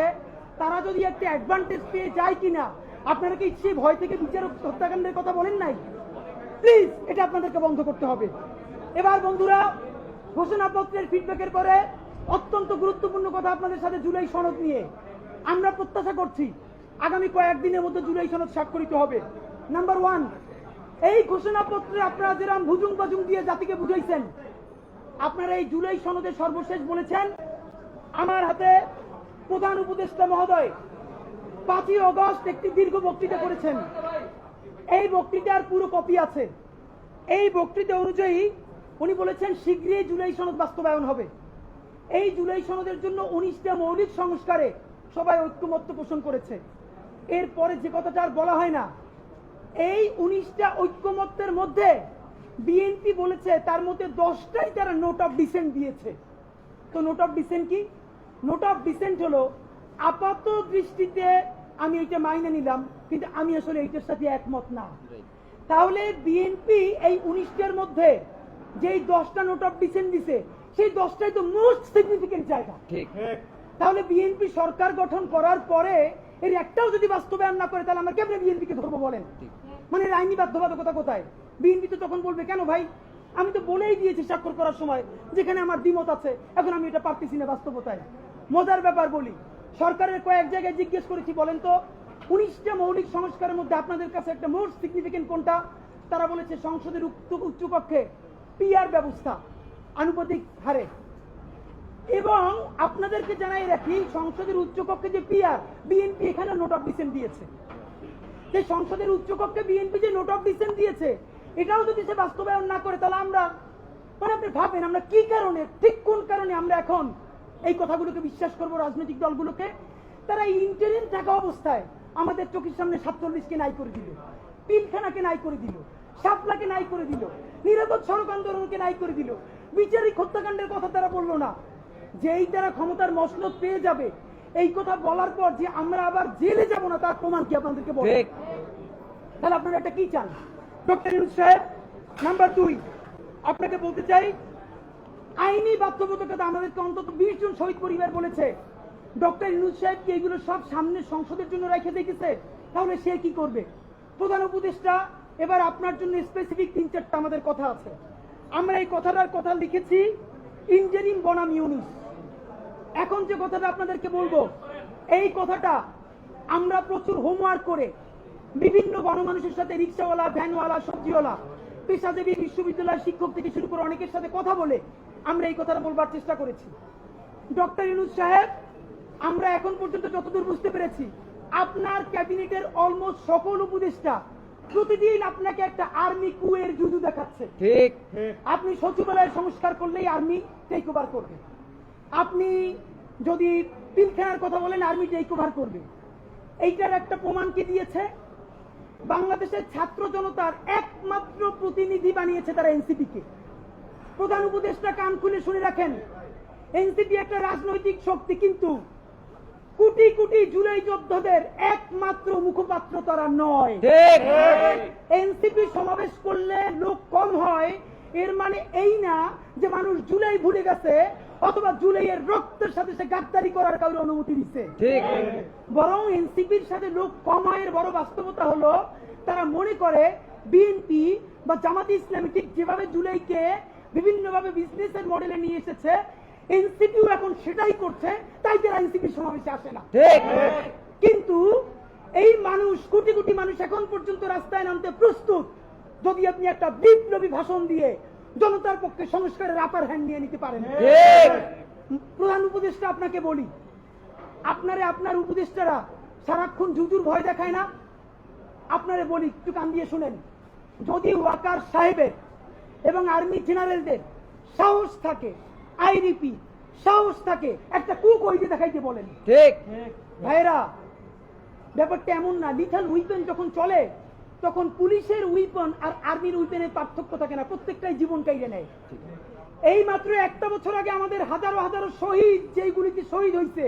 তারা যদি একটা অ্যাডভান্টেজ পেয়ে যায় কিনা? আপনারা কি সেই ভয় থেকে বিচারিক হত্যাকাণ্ডের কথা বলেন নাই? প্লিজ এটা আপনাদেরকে বন্ধ করতে হবে। এবার বন্ধুরা, ঘোষণাপত্রের ফিডব্যাকের পরে অত্যন্ত গুরুত্বপূর্ণ কথা আপনাদের সাথে জুলাই সনদ নিয়ে। আমরা প্রত্যাশা করছি আগামী কয়েকদিনের মধ্যে জুলাই সনদ স্বাক্ষরিত হবে। নাম্বার 1, এই ঘোষণাপত্রে আপনারা যেরকম ভুজুং বাজুং দিয়ে জাতিকে বুঝাইছেন, আপনারা এই জুলাই সনদে সর্বশেষ বলেছেন, আমার হাতে প্রধান উপদেষ্টা মহোদয় 5ই আগস্ট একটি দীর্ঘ বক্তৃতা করেছেন। এই বক্তৃতার পুরো কপি আছে। এই বক্তৃতা অনুযায়ী উনি বলেছেন শীঘ্রই জুলাই সনদ বাস্তবায়ন হবে। এই জুলাই সনদের জন্য 19টা মৌলিক সংস্কারে সবাই ঐক্যমত্য পোষণ করেছে। এরপরে যে কথাটা আর বলা হয় না, এই 19টা ঐক্যমত্যের মধ্যে বিএনপি বলেছে তার মধ্যে 10টাই তারা নোট অফ ডিসেন্ট দিয়েছে। তো নোট অফ ডিসেন্ট কি? নোট অফ ডিসেন্ট হলো আপাত দৃষ্টিতে আমি এটা মাইনে নিলাম, কিন্তু আমি আসলে এইটার সাথে একমত না। তাহলে বিএনপি এই 19টার মধ্যে যেই 10টা নোট অফ ডিসেন্ট দিছে, সেই 10টাই তো মোস্ট সিগনিফিকেন্ট জায়গা। তাহলে বিএনপি সরকার গঠন করার পরে এর একটাও যদি বাস্তবায়ন না করে, তাহলে আমরা কেমনে বিএনপিকে ধরবো বলেন? মানে আইনি বাধ্যবাধকতা কোথায়? বিএনপি তো তখন বলবে, কেন ভাই, আমি তো বলেই দিয়েছি স্বাক্ষর করার সময় যেখানে আমার দ্বিমত আছে, এখন আমি এটা পারতেছি না বাস্তবতায়। মজার ব্যাপার বলি, সরকারের কয়েক জায়গায় জিজ্ঞেস করেছি, বলেন তো 19টা মৌলিক সংস্কারের মধ্যে আপনাদের কাছে একটা মোস্ট সিগনিফিকেন্ট কোনটা? তারা বলেছে সংসদের উচ্চকক্ষে পিআর ব্যবস্থা আনুপাতিক হারে। এবং আপনাদেরকে জানাই রাখি, সংসদের উচ্চকক্ষে যে পিআর, বিএনপি এখানে নোট অফ ডিসেন্ট দিয়েছে। যে সংসদের উচ্চকক্ষে বিএনপি যে নোট অফ ডিসেন্ট দিয়েছে, এটাও যদি সে বাস্তবায়ন না করে, তাহলে আমরা, মানে আপনি ভাবেন আমরা কি কারণে, ঠিক কোন কারণে আমরা এখন এই কথাগুলোকে বিশ্বাস করবো? রাজনৈতিক দলগুলোকে তারা ইন্টারিম থাকা অবস্থায় আমাদের চোখের সামনে 47কে নাই করে দিল, পিলখানাকে নাই করে দিল, শাপলাকে নাই করে দিল, নিরাপদ সড়ক আন্দোলনকে নাই করে দিল, বিচারিক হত্যাকাণ্ডের কথা তারা বললো না। যেই তারা ক্ষমতার মসনদ পেয়ে যাবে, এই কথা বলার পর যে আমরা আবার জেলে যাব না, তার প্রমাণ কি আপনাদেরকে বলবো? তাহলে আপনারা এটা কি চান? ডক্টর ইউনূস সাহেব, নাম্বার 2, আপনাকে বলতে চাই, আইনি বাধ্যবাধকতা আমাদেরকে অন্তত 20 জন শহীদ পরিবার বলেছে। ডক্টর ইউনূস সাহেব কি এগুলো সব সামনে সংসদের জন্য রেখে দেখেছে? তাহলে সে কি করবে? প্রধান উপদেষ্টা, এবার আপনার জন্য স্পেসিফিক 3-4টা আমাদের কথা আছে। আমরা এই কথাটার কথা লিখেছি ইন্টারিম বনাম ইউনূস। এখন যে কথাটা আপনাদেরকে বলবো, এই কথাটা আমরা প্রচুর হোমওয়ার্ক করে বিভিন্ন গণমানুষের সাথে, রিক্সাওয়ালা, ভ্যানওয়ালা, সবজিওয়ালা, পেশাজীবী, বিশ্ববিদ্যালয়ের শিক্ষক থেকে শুরু করে অনেকের সাথে কথা বলে আমরা এই কথাটা বলবার চেষ্টা করেছি। ডক্টর ইউনূস সাহেব, আমরা এখন পর্যন্ত যতদূর বুঝতে পেরেছি, আপনার ক্যাবিনেটের অলমোস্ট সকল উপদেষ্টা প্রতিদিন আপনাকে একটা আর্মি কুয়ের জুজু দেখাচ্ছে। ঠিক, আপনি সচিবালয়ের সংস্কার করলেই আর্মি টেক ওভার করবে। আপনি যদি পিলখানার কথা বলেন, আর্মি টেক ওভার করবে। এইটার একটা প্রমাণ কি দিয়েছে? বাংলাদেশের ছাত্র জনতার একমাত্র প্রতিনিধি বানিয়েছে তারা এনসিপি কে। প্রধান উপদেষ্টা কান খুলে শুনে রাখেন, এনসিপি একটা রাজনৈতিক শক্তি, কিন্তু কোটি কোটি জুলাই যোদ্ধাদের একমাত্র মুখপাত্র তারা নয়। এনসিপি সমাবেশ করলে লোক কম হয়, এর মানে এই না যে মানুষ জুলাই ভুলে গেছে অথবা জুলাইয়ের রক্তের সাথে সে গাদ্দারি করার কারণে অনুমতি দিচ্ছে। বরং এনসিপির সাথে লোক কমায়ের বড় বাস্তবতা হলো তারা মনে করে বিএনপি বা জামাতে ইসলামী ঠিক যেভাবে জুলাইকে বিভিন্নভাবে বিজনেসের মডেলে নিয়ে এসেছে, এনসিপিও এখন সেটাই করছে, তাই তারা এনসিপির সমাবেশে আসে না। কিন্তু এই মানুষ, কোটি কোটি মানুষ এখন পর্যন্ত রাস্তায় নামতে প্রস্তুত যদি আপনি একটা বিপ্লবী ভাষণ দিয়ে জনতার পক্ষে সংস্কারের আপার হ্যান্ড নিয়ে নিতে পারেন। প্রধান উপদেষ্টা আপনাকে বলি, আপনার উপদেষ্টারা সারাক্ষণ জুজুর ভয় দেখায় না? আপনারে বলি, একটু কান দিয়ে শুনেন। যদি ওয়াকার সাহেবের এবং আর্মি জেনারেলদের সাহস থাকে, আইরিপি সাহস থাকে, একটা কুক ওইতে দেখাইতে বলেন। ভাইরা, ব্যাপারটা এমন না। লিথাল উইপেন যখন চলে তখন পুলিশের উইপন আর আর্মির উইপেনের পার্থক্য থাকে না, প্রত্যেকটাই জীবন কাইড়ে নেয়। এই মাত্র একটা বছর আগে আমাদের হাজারো হাজারো শহীদ যেইগুলিতে শহীদ হয়েছে,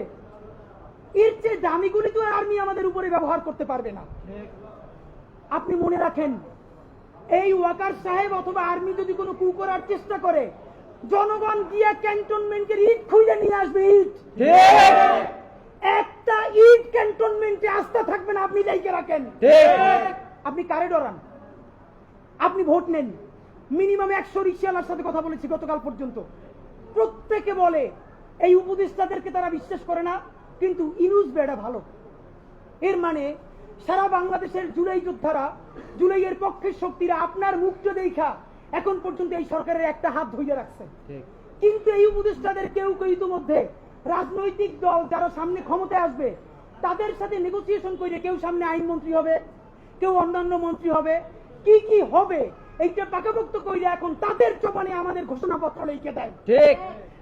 এর চেয়ে দামি গুলি তো আর্মি আমাদের উপরে ব্যবহার করতে পারবে না। আপনি মনে রাখেন, এই ওয়াকার সাহেব অথবা আর্মি যদি কোনো কু করার চেষ্টা করে, জনগণ গিয়া ক্যান্টনমেন্টের ইট খুঁজে নিয়ে আসবে। ইট, একটা ইট ক্যান্টনমেন্টে আস্থা থাকবে না। আপনি লাইকে রাখেন। আপনি কারে ডরান? আপনি ভোট নেন। মিনিমাম 100 রিকশাওয়ালার সাথে কথা বলেছি গতকাল পর্যন্ত, প্রত্যেকে বলে এই উপদেষ্টাদেরকে তারা বিশ্বাস করে না, কিন্তু ইনুস বেড়া ভালো। এর মানে সারা বাংলাদেশের জুলাই যোদ্ধারা, জুলাইয়ের পক্ষের শক্তিরা আপনার মুখটা দেখা এখন পর্যন্ত এই সরকারের একটা হাত ধরে রাখছে। কিন্তু এই উপদেষ্টাদের কেউ কেউ ইতিমধ্যে রাজনৈতিক দল যারা সামনে ক্ষমতায় আসবে তাদের সাথে নেগোসিয়েশন করে কেউ সামনে আইনমন্ত্রী হবে, কেউ অন্যান্য মন্ত্রী হবে, কি কি হবে এইটা পাকাপোক্ত কইরা এখন তাদের জবানে আমাদের ঘোষণাপত্র লিখে দেয়।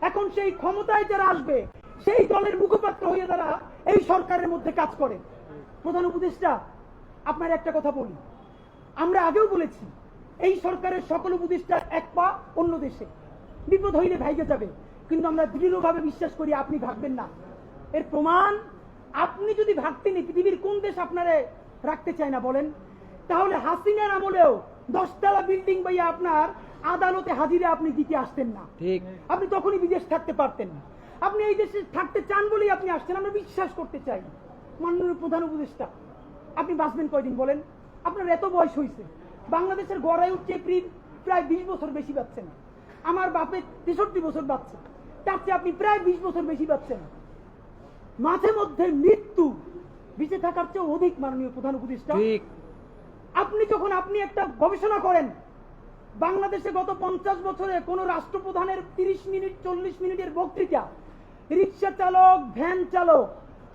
এখন সেই ক্ষমতায় যারা আসবে সেই দলের মুখপাত্র হয়ে তারা এই সরকারের মধ্যে কাজ করে। প্রধান উপদেষ্টা, আপনার একটা কথা বলি, আমরা আগেও বলেছি এই সরকারের সকল উপদেষ্টা এক পা অন্য দেশে, বিপদ হইলে ভাইগে যাবে, কিন্তু আমরা দৃঢ়ভাবে বিশ্বাস করি আপনি ভাববেন না। এর প্রমাণ, আপনি যদি ভাবতেন পৃথিবীর কোন দেশ আপনারে রাখতে চায় না বলেন, তাহলে হাসিনার আমলেও 10 তলা বিল্ডিং বাইয়া আপনার আদালতে হাজিরা আপনি দিতে আসতেন না। আপনি তখনই বিদেশ থাকতে পারতেন। আপনি এই দেশে থাকতে চান বলেই আপনি আসছেন, আমরা বিশ্বাস করতে চাই। মাননীয় প্রধান উপদেষ্টা, আপনি বাঁচবেন কয়দিন বলেন? আপনার এত বয়স হয়েছে, বাংলাদেশের গড়ায় উঠছে প্রায় 20 বছর বেশি পাচ্ছেন। আমার বাপের 63 বছর বাঁচছে, তার চেয়ে আপনি প্রায় 20 বছর বেশি পাচ্ছেন। মাঝে মধ্যে মৃত্যু বেঁচে থাকার চেয়ে অধিক। মাননীয় প্রধান উপদেষ্টা, আপনি একটা গবেষণা করেন, বাংলাদেশে গত 50 বছরে কোন রাষ্ট্রপ্রধানের 30 মিনিট 40 মিনিটের বক্তৃতা রিক্সা চালক, ভ্যান চালক,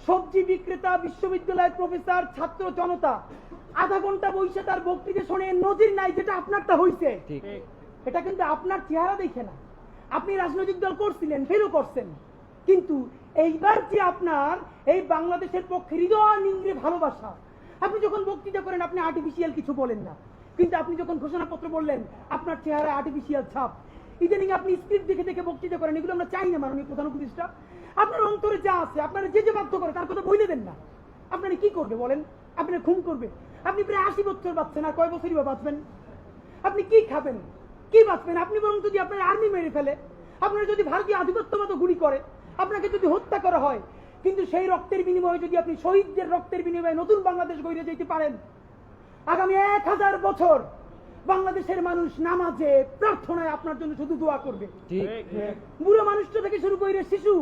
সবজি বিক্রেতা, বিশ্ববিদ্যালয়ের প্রফেসর, ছাত্র জনতা আধা ঘন্টা বসে তার বক্তৃতা শুনে নজির নাই, যেটা আপনারটা হইছে। এটা কিন্তু আপনার চেহারা দেখে না। আপনি রাজনৈতিক দল করছিলেন, ফেরও করছেন, কিন্তু এইবার যে আপনার এই বাংলাদেশের পক্ষে হৃদয় নিংড়ে ভালোবাসা, আপনি যখন বক্তৃতা করেন আপনি আর্টিফিশিয়াল কিছু বলেন না, কিন্তু আপনি যখন ঘোষণাপত্র বললেন আপনার চেহারা আর্টিফিশিয়াল ছাপ। ইদানিং আপনি স্ক্রিপ্ট দেখে দেখে বক্তৃতা করেন, এগুলো আমরা চাই না। মাননীয় প্রধান উপদেষ্টা, আপনার অন্তরে যা আছে, আপনারা যে বাধ্য করে তার কথা বলে দেন না। আপনারা কি করবে বলেন? আপনার খুন করবে। আপনি প্রায় 80 বছর বাঁচছেন, আর কয় বছরই বা বাঁচবেন? আপনি কি খাবেন, কি বাঁচবেন? আপনি বরং যদি আপনার আর্মি মেরে ফেলে, আপনারা যদি ভারতীয় আধিপত্যবাদ গুলি করে, আপনাকে যদি হত্যা করা হয়, কিন্তু সেই রক্তের বিনিময়ে যদি আপনি শহীদদের রক্তের বিনিময়ে নতুন বাংলাদেশ গড়ে যেতে পারেন, আগামী 1000 বছর বাংলাদেশের মানুষ নামাজে প্রার্থনায় আপনার জন্য শুধু দোয়া করবে। বুড়ো মানুষটা থেকে শুরু করে শিশু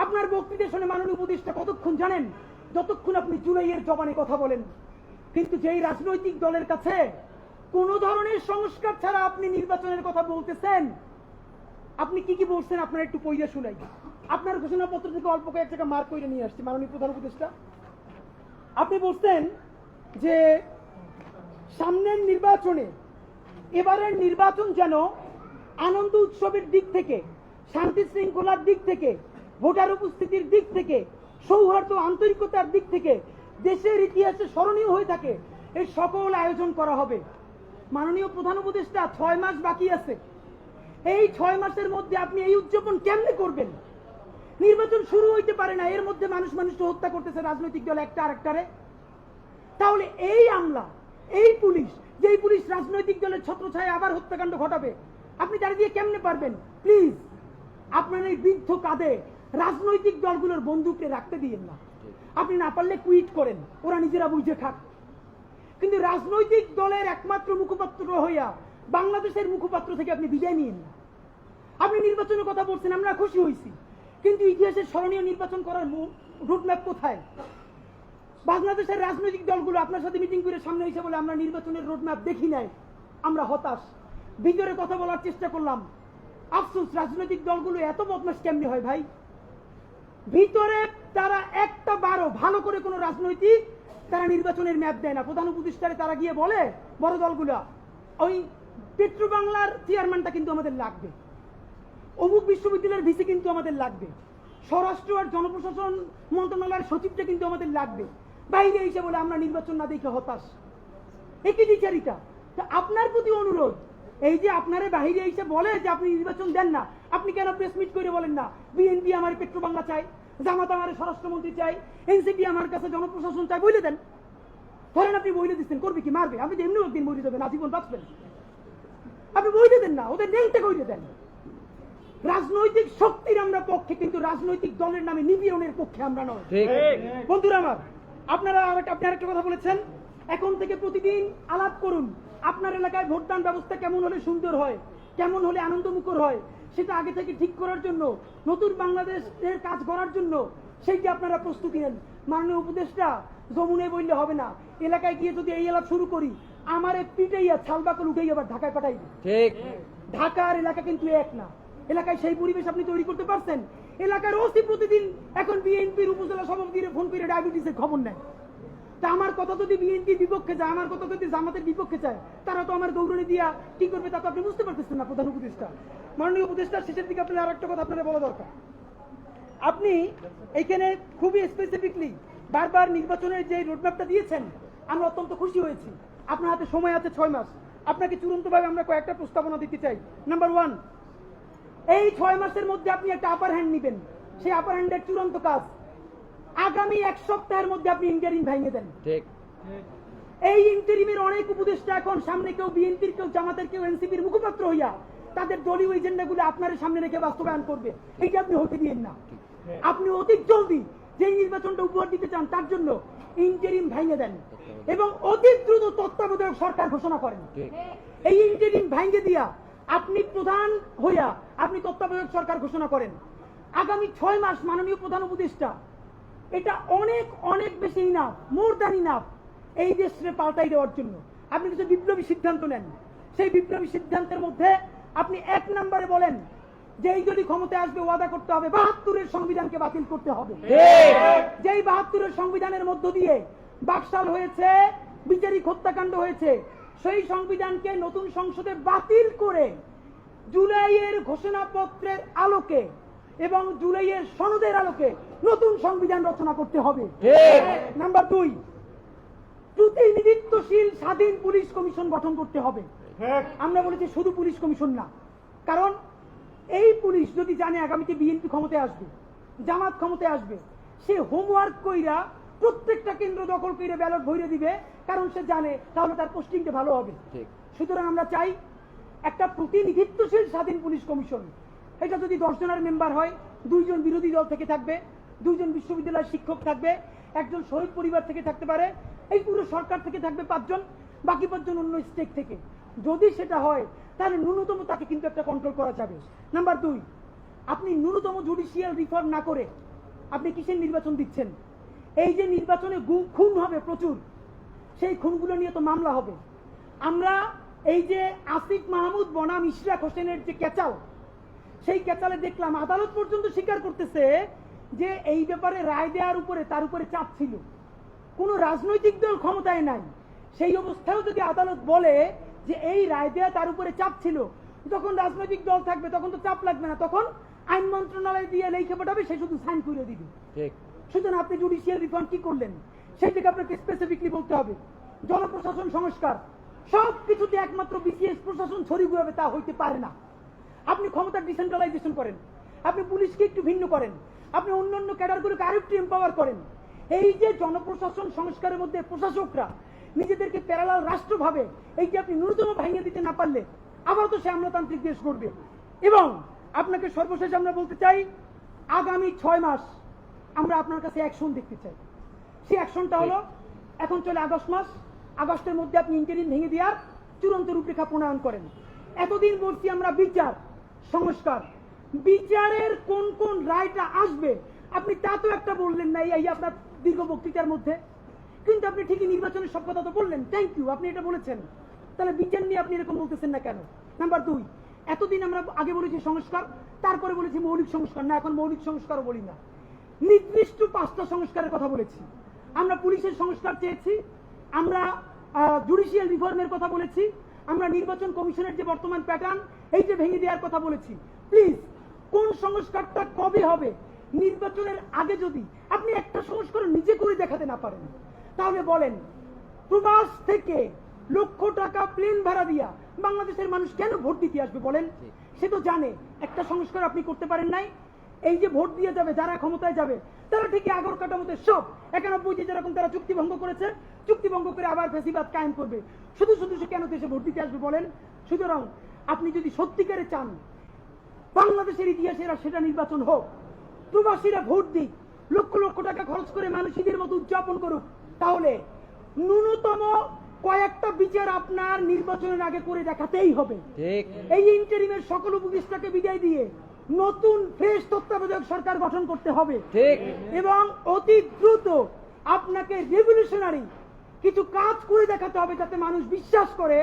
আপনার বক্তৃতা শুনে মাননীয় উপদেষ্টা কতক্ষণ জানেন? যতক্ষণ আপনি জুলাইয়ের জবানে কথা বলেন। কিন্তু যেই রাজনৈতিক দলের কাছে কোন ধরনের সংস্কার ছাড়া আপনি নির্বাচনের কথা বলতেছেন, আপনি কি কি বলছেন আপনার একটু পইরা শুনাই। আপনার ঘোষণাপত্র থেকে অল্প কয়েক টাকা মার্ক করে নিয়ে আসছি। মাননীয় প্রধান উপদেষ্টা, আপনি বলছেন যে সামনের নির্বাচনে, এবারের নির্বাচন যেন আনন্দ উৎসবের দিক থেকে, শান্তি শৃঙ্খলার দিক থেকে, ভোটার উপস্থিতির দিক থেকে, সৌহার্দ্য আন্তরিকতার দিক থেকে দেশের ইতিহাসে স্মরণীয় হয়ে থাকে, এই সকল আয়োজন করা হবে। মাননীয় প্রধান উপদেষ্টা, 6 মাস বাকি আছে। এই 6 মাসের মধ্যে আপনি এই উদযাপন কেমনে করবেন? নির্বাচন শুরু হইতে পারে না, এর মধ্যে মানুষকে হত্যা করতেছে রাজনৈতিক দল একটা আরেকটারে। তাহলে এই আমলা, এই পুলিশ, যেই পুলিশ রাজনৈতিক দলের ছত্রছায়া আবার হত্যাকাণ্ড ঘটাবে, আপনি তারা দিয়ে কেমনে পারবেন? প্লিজ আপনার এই বৃদ্ধ কাঁধে রাজনৈতিক দলগুলোর বন্দুককে রাখতে দিয়েন না। আপনি না পারলে কুইট করেন, ওরা নিজেরা বুঝে খাক। কিন্তু রাজনৈতিক দলের একমাত্র মুখপাত্র হইয়া বাংলাদেশের মুখপাত্র থেকে আপনি বিদায় নিয়েন না। আপনি নির্বাচনের কথা বলছেন, আমরা খুশি হয়েছি, কিন্তু ইতিহাসের স্মরণীয় নির্বাচন করার রুটম্যাপ কোথায়? বাংলাদেশের রাজনৈতিক দলগুলো আপনার সাথে মিটিং করে সামনে এসে বলে আমরা নির্বাচনের রোডম্যাপ দেখি নাই, আমরা হতাশ। ভিতরে কথা বলার চেষ্টা করলাম, আফসোস রাজনৈতিক দলগুলো এত বদমাশ কেমনি হয় ভাই? ভিতরে তারা একটা বারো ভালো করে কোনো রাজনৈতিক তারা নির্বাচনের ম্যাপ দেয় না। প্রধান উপদেষ্টারে তারা গিয়ে বলে বড় দলগুলো, ওই পেট্রো বাংলার চেয়ারম্যানটা কিন্তু আমাদের লাগবে, অমুক বিশ্ববিদ্যালয়ের ভিসি কিন্তু আমাদের লাগবে, স্বরাষ্ট্র আর জনপ্রশাসন মন্ত্রণালয়ের সচিবটা কিন্তু আমাদের লাগবে। বাইরে এসে বলে আমরা নির্বাচন না দেখে হতাশ। একই বিচারিতা। আপনার প্রতি অনুরোধ, এই যে আপনারা বাহিরে এসে বলে যে আপনি নির্বাচন দেন না, আপনি কেন প্রেস মিট করে বলেন না বিএনপি আমার পেট্রো বাংলা চাই, জামাত আমার স্বরাষ্ট্রমন্ত্রী চাই, এনসিপি আমার কাছে জনপ্রশাসন চাই, বলে দেন। ধরেন আপনি বইলে দিচ্ছেন, করবে কি? মারবে। আপনি এমনি একদিন বইলে দেবেন, আজীবন বাঁচবেন। আপনি বইলে দেন না, ওদের নেংটে বইলে দেন। রাজনৈতিক শক্তির আমরা পক্ষে, কিন্তু রাজনৈতিক দলের নামে নিপীড়নের পক্ষে আমরা নয়। বন্ধুরা আমার, আপনারা একটা কথা বলেছেন, এখন থেকে প্রতিদিন আলাপ করুন আপনার এলাকায় ভোটদান ব্যবস্থা কেমন হলে সুন্দর হয়, কেমন হলে আনন্দমুখর হয়, সেটা আগে থেকে ঠিক করার জন্য, নতুন বাংলাদেশের কাজ করার জন্য সেইটি আপনারা প্রস্তুতি নেন। মাননীয় উপদেষ্টা যমুনে বললে হবে না, এলাকায় গিয়ে যদি এই এলাকা শুরু করি আমার পিটাইয়া ছালবাকল উঠেই আবার ঢাকায় পাঠাইবে। ঠিক, ঢাকার এলাকা কিন্তু এক না। এলাকায় সেই পরিবেশ আপনি তৈরি করতে পারছেন? এলাকার ওসি প্রতিদিন এখন বিএনপির উপজেলা সভাপতির ফোন করে ডায়াবেটিসের খবর নেয়। তা আমার কথা যদি বিএনপির বিপক্ষে যায়, আমার কথা যদি জামাতের বিপক্ষে চায়, তারা তো আমার দৌড়নি দিয়া কি করবে তা তো আপনি বুঝতে পারতেছেন না। প্রধান উপদেষ্টা, মাননীয় উপদেষ্টা, শেষের দিকে আপনার আর একটা কথা আপনারা বলা দরকার। আপনি এইখানে খুবই স্পেসিফিকলি বারবার নির্বাচনের যে রোডম্যাপটা দিয়েছেন, আমরা অত্যন্ত খুশি হয়েছি। আপনার হাতে সময় আছে 6 মাস। আপনাকে চূড়ান্তভাবে আমরা কয়েকটা প্রস্তাবনা দিতে চাই। নাম্বার 1, এই 6 মাসের মধ্যে আপনি একটা আপার হ্যান্ড নেবেন। সেই আপার হ্যান্ডের চূড়ান্ত কাজ আগামী 1 সপ্তাহের মধ্যে আপনি ইন্টারিম ভেঙে দেন। ঠিক, এই ইন্টারিমের অনেক উপদেষ্টা এখন সামনে কেউ বিএনপির, কেউ জামাতের, কেউ এনসিপির মুখপাত্র হইয়া তাদের দলীয় এজেন্ডাগুলো আপনার সামনে রেখে বাস্তবায়ন করবে। এইটা আপনি হতে দিয়েন না। আপনি অতি জলদি যে নির্বাচনটা উপহার দিতে চান তার জন্য ইন্টারিম ভেঙে দেন এবং অতি দ্রুত তত্ত্বাবধায়ক সরকার ঘোষণা করেন। এই ইন্টারিম ভেঙে দিয়া আপনি প্রধান হইয়া আপনি তত্ত্বাবধায়ক সরকার ঘোষণা করেন। আগামী 6 মাস মাননীয় প্রধান উপদেষ্টা, এটা অনেক অনেক বেশি ইনাফ, মোর দ্যান ইনাফ এই দেশে পাল্টাই দেওয়ার জন্য। আপনি কিছু বিপ্লবী সিদ্ধান্ত নেন। সেই বিপ্লবী সিদ্ধান্তের মধ্যে আপনি 1 নম্বরে বলেন যে এই যদি ক্ষমতায় আসবে ওয়াদা করতে হবে 72-এর সংবিধানকে বাতিল করতে হবে। যেই 72-এর সংবিধানের মধ্য দিয়ে বাকশাল হয়েছে, বিচারিক হত্যাকাণ্ড হয়েছে, সেই সংবিধানকে নতুন সংসদে বাতিল করে জুলাইয়ের ঘোষণাপত্রের আলোকে এবং জুলাইয়ের সনদের আলোকে নতুন সংবিধান রচনা করতে হবে। নাম্বার 2, প্রতিনিধিত্বশীল স্বাধীন পুলিশ কমিশন গঠন করতে হবে। আমরা বলেছি শুধু পুলিশ কমিশন না, কারণ এই পুলিশ যদি জানে আগামীতে বিএনপি ক্ষমতায় আসবে, জামাত ক্ষমতায় আসবে, সে হোমওয়ার্ক কইরা প্রত্যেকটা কেন্দ্র দখল করে ব্যালট ভরে দিবে, কারণ সে জানে তাহলে তার পোস্টিংটা ভালো হবে। সুতরাং আমরা চাই একটা প্রতিনিধিত্বশীল স্বাধীন পুলিশ কমিশন। এটা যদি 10 জনের মেম্বার হয়, 2 জন বিরোধী দল থেকে থাকবে, 2 জন বিশ্ববিদ্যালয়ের শিক্ষক থাকবে, 1 জন শহীদ পরিবার থেকে থাকতে পারে, এই পুরো সরকার থেকে থাকবে 5 জন, বাকি 5 জন অন্য স্টেট থেকে। যদি সেটা হয় তাহলে ন্যূনতম তাকে কিন্তু একটা কন্ট্রোল করা যাবে। নাম্বার 2, আপনি ন্যূনতম জুডিশিয়াল রিফর্ম না করে আপনি কিসের নির্বাচন দিচ্ছেন? এই যে নির্বাচনে খুন হবে প্রচুর, সেই খুনগুলো নিয়ে তো মামলা হবে। আমরা এই যে আসিফ মাহমুদ বনাম ইশরাক হোসেনের যে ক্যাচাল, সেই ক্যাচালে দেখলাম আদালত পর্যন্ত স্বীকার করতেছে যে এই ব্যাপারে রায় দেওয়ার উপরে তার উপরে চাপ ছিল। কোন রাজনৈতিক দল ক্ষমতায় নাই, সেই অবস্থায়ও যদি আদালত বলে যে এই রায় দেওয়া তার উপরে চাপ ছিল, যখন রাজনৈতিক দল থাকবে তখন তো চাপ লাগবে না, তখন আইন মন্ত্রণালয় দিয়ে লিখে পাঠাবে, সে শুধু সাইন করে দিবে। সুতরাং আপনি জুডিশিয়াল রিফর্ম কি করলেন সেই থেকে আপনাকে স্পেসিফিকলি বলতে হবে। জনপ্রশাসন সংস্কার, সবকিছুতে একমাত্র বিসিএস প্রশাসন ছড়িয়ে ঘুরাবে তা হইতে পারে না। আপনি ক্ষমতার ডিসেন্ট্রালাইজেশন করেন, আপনি পুলিশকে একটু ভিন্ন করেন, আপনি অন্যান্য ক্যাডারগুলোকে আরেকটু এম্পাওয়ার করেন। এই যে জনপ্রশাসন সংস্কারের মধ্যে প্রশাসকরা নিজেদেরকে প্যারালাল রাষ্ট্র ভাবে, এইটি আপনি ন্যূনতম ভেঙে দিতে না পারলে আবার তো সে আমলাতান্ত্রিক দেশ করবে। এবং আপনাকে সর্বশেষ আমরা বলতে চাই, আগামী 6 মাস আমরা আপনার কাছে অ্যাকশন দেখতে চাই। সেই অ্যাকশনটা হলো, এখন চলে আগস্ট মাস, আগস্টের মধ্যে আপনি ইন্টারিম ভেঙে দেওয়ার চূড়ান্ত রূপরেখা প্রণয়ন করেন। এতদিন বলছি আমরা বিচার সংস্কার, বিচারের কোন কোন রায়টা আসবে আপনি তা তো একটা বললেন না এই আপনার দীর্ঘ বক্তৃতার মধ্যে, কিন্তু আপনি ঠিকই নির্বাচনের সব কথা তো বললেন। থ্যাংক ইউ, আপনি এটা বলেছেন। তাহলে বিচার নিয়ে আপনি এরকম বলতেছেন না কেন? নাম্বার 2, এতদিন আমরা আগে বলেছি সংস্কার, তারপরে বলেছি মৌলিক সংস্কার, না এখন মৌলিক সংস্কারও বলি না, নির্দিষ্ট 5টা সংস্কারের কথা বলেছি। আমরা পুলিশের সংস্কার চেয়েছি, আমরা জুডিশিয়াল রিফর্মের কথা বলেছি, আমরা নির্বাচন কমিশনের যে বর্তমান প্যাটার্ন এইটা ভেঙে দেওয়ার কথা বলেছি। প্লিজ, কোন সংস্কারটা কবে হবে? নির্বাচনের আগে যদি আপনি একটা সংস্কার নিজে করে দেখাতে না পারেন, তাহলে বলেন প্রবাস থেকে লক্ষ টাকা প্লেন ভাড়া দিয়া বাংলাদেশের মানুষ কেন ভোট দিতে আসবে? বলেন, সে তো জানে একটা সংস্কার আপনি করতে পারেন নাই। এই যে ভোট দিয়ে যাবে যারা ক্ষমতায় যাবে, তারা ঠিকই আগর কাটামতে সব 91 যেরকম তারা চুক্তি ভঙ্গ করেছে, চুক্তি ভঙ্গ করে আবার ফ্যাসিবাদ কায়েম করবে। শুধু শুধু সে কেন দেশে ভোট দিতে আসবে বলেন? সুতরাং আপনি যদি সত্যিকারে চান বাংলাদেশের ইতিহাসের সেটা নির্বাচন হোক, প্রবাসীরা ভোট দিক, লক্ষ লক্ষ টাকা খরচ করে মানুষ ঈদের মতো উদযাপন করুক, তাহলে ন্যূনতম কয়েকটা বিচার আপনার নির্বাচনের আগে করে দেখাতেই হবে। এই ইন্টারিমের সকল উপদেষ্টাকে বিদায় দিয়ে নতুন ফ্রেশ তত্ত্বাবধায়ক সরকার গঠন করতে হবে এবং অতি দ্রুত আপনাকে রেভলিউশনারি কিছু কাজ করে দেখাতে হবে, যাতে মানুষ বিশ্বাস করে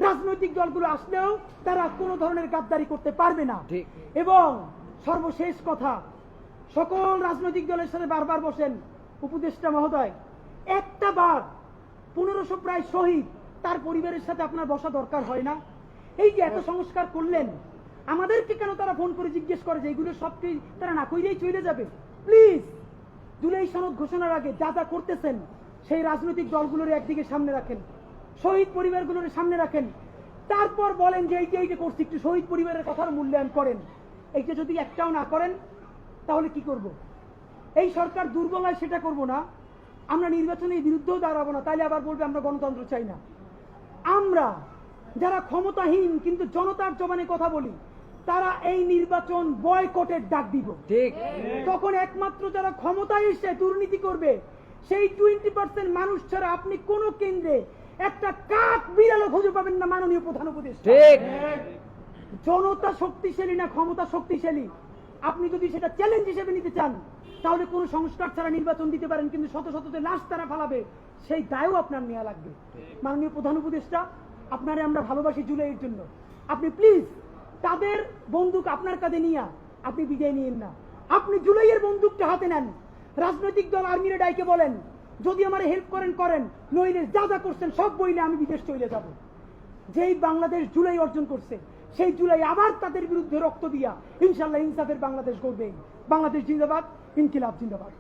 রাজনৈতিক দলগুলো আসলেও তারা কোনো ধরনের গাদ্দারি করতে পারবে না। এবং সর্বশেষ কথা, সকল রাজনৈতিক দলের সাথে বারবার বসেন উপদেষ্টা মহোদয়, একটা বার 1500 প্রায় শহীদ তার পরিবারের সাথে আপনার বসা দরকার হয় না? এই যে এত সংস্কার করলেন, আমাদেরকে কেন তারা ফোন করে জিজ্ঞেস করে যে এইগুলো সবটি তারা না কইলেই চলে যাবে? প্লিজ, জুলাই সনদ ঘোষণার আগে যা যা করতেছেন সেই রাজনৈতিক দলগুলোর একদিকে সামনে রাখেন, শহীদ পরিবারগুলোর সামনে রাখেন, তারপর বলেন যে এইটা করছি, একটু শহীদ পরিবারের কথার মূল্যায়ন করেন। এইটা যদি একটাও না করেন তাহলে কি করব? এই সরকার দুর্বল হয় সেটা করব না, আমরা নির্বাচনের বিরুদ্ধেও দাঁড়াবো না, তাইলে আবার বলবে আমরা গণতন্ত্র চাই না। আমরা যারা ক্ষমতাহীন কিন্তু জনতার জবানে কথা বলি, তারা এই নির্বাচন বয়কটের ডাক দিব। তখন একমাত্র যারা ক্ষমতায় এসে দুর্নীতি করবে সেই 20% মানুষ ছাড়া আপনি কোন কেন্দ্রে একটা কাক বিড়ালও খুঁজে পাবেন না। মাননীয় প্রধান উপদেষ্টা, জনতা শক্তিশালী না ক্ষমতা শক্তিশালী, আপনি যদি সেটা চ্যালেঞ্জ হিসেবে নিতে চান তাহলে কোন সংস্কার ছাড়া নির্বাচন দিতে পারেন, কিন্তু শত শত লাশ তারা ফালাবে, সেই দায়ও আপনার নেওয়া লাগবে। মাননীয় প্রধান উপদেষ্টা, আপনারে আমরা ভালোবাসি জুলাইয়ের জন্য, আপনি প্লিজ তাদের বন্দুক আপনার কাঁধে নিয়ে আপনি বিদায় নিয়েন না, আপনি জুলাইয়ের বন্দুকটা হাতে নেন। রাজনৈতিক দল আর্মিরে ডাইকে বলেন যদি আমার হেল্প করেন করেন, নইলে যা যা করছেন সব বইলে আমি বিদেশ চলে যাব। যেই বাংলাদেশ জুলাই অর্জন করছে, সেই জুলাই আবার তাদের বিরুদ্ধে রক্ত দিয়া ইনশাল্লাহ ইনসাফের বাংলাদেশ গড়বে। বাংলাদেশ জিন্দাবাদ, ইনকিলাব জিন্দাবাদ।